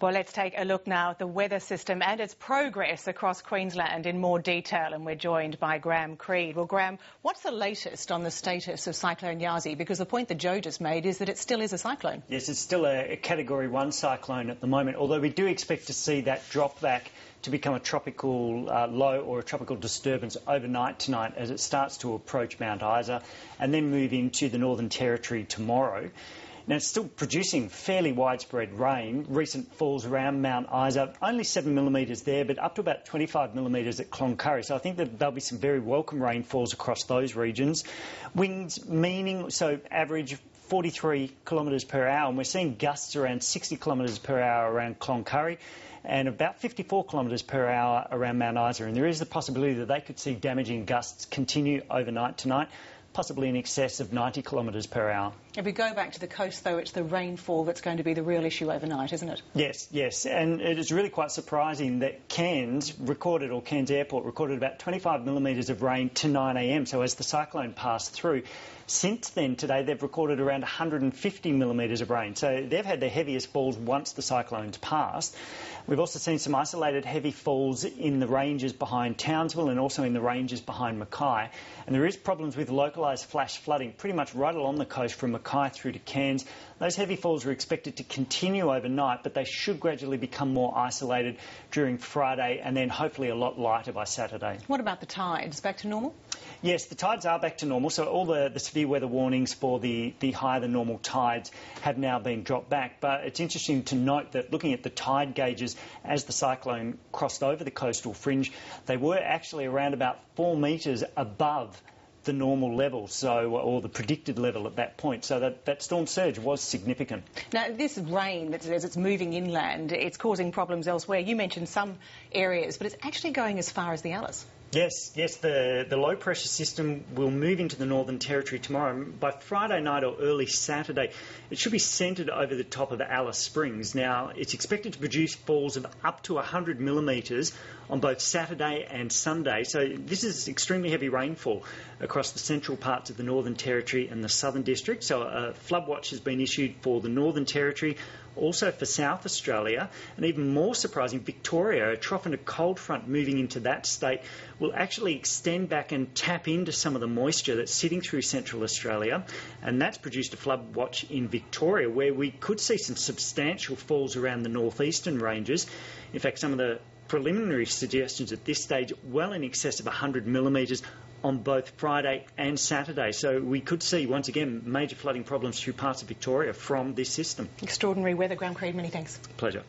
Well, let's take a look now at the weather system and its progress across Queensland in more detail, and we're joined by Graham Creed. Well, Graham, what's the latest on the status of Cyclone Yasi? Because the point that Joe just made is that it still is a cyclone. Yes, it's still a Category 1 cyclone at the moment, although we do expect to see that drop back to become a tropical low or a tropical disturbance overnight tonight as it starts to approach Mount Isa and then move into the Northern Territory tomorrow. Now, it's still producing fairly widespread rain. Recent falls around Mount Isa, only 7 millimetres there, but up to about 25 millimetres at Cloncurry. So I think that there'll be some very welcome rainfalls across those regions. Winds average 43 kilometres per hour, and we're seeing gusts around 60 kilometres per hour around Cloncurry and about 54 kilometres per hour around Mount Isa. And there is the possibility that they could see damaging gusts continue overnight tonight, possibly in excess of 90 kilometres per hour. If we go back to the coast, though, it's the rainfall that's going to be the real issue overnight, isn't it? Yes. And it is really quite surprising that Cairns Airport recorded about 25 millimetres of rain to 9 a.m. So as the cyclone passed through. Since then, today, they've recorded around 150 millimetres of rain. So they've had their heaviest falls once the cyclone's passed. We've also seen some isolated heavy falls in the ranges behind Townsville and also in the ranges behind Mackay. And there is problems with localised flash flooding pretty much right along the coast from Mackay through to Cairns. Those heavy falls are expected to continue overnight, but they should gradually become more isolated during Friday and then hopefully a lot lighter by Saturday. What about the tides? Back to normal? Yes, the tides are back to normal, so all the severe weather warnings for the higher than normal tides have now been dropped back. But it's interesting to note that looking at the tide gauges as the cyclone crossed over the coastal fringe, they were actually around about 4 metres above the normal level, or the predicted level at that point. So that storm surge was significant. Now, this rain, as it's moving inland, it's causing problems elsewhere. You mentioned some areas, but it's actually going as far as the Alice. Yes, the low pressure system will move into the Northern Territory tomorrow. By Friday night or early Saturday, it should be centred over the top of Alice Springs. Now, it's expected to produce falls of up to 100 millimetres on both Saturday and Sunday. So this is extremely heavy rainfall across the central parts of the Northern Territory and the Southern District. So a flood watch has been issued for the Northern Territory, also for South Australia, and even more surprising, Victoria. A trough and a cold front moving into that state will actually extend back and tap into some of the moisture that's sitting through Central Australia, and that's produced a flood watch in Victoria where we could see some substantial falls around the northeastern ranges. In fact, some of the preliminary suggestions at this stage well in excess of 100 millimetres on both Friday and Saturday. So we could see, once again, major flooding problems through parts of Victoria from this system. Extraordinary weather. Graham Creed, many thanks. Pleasure.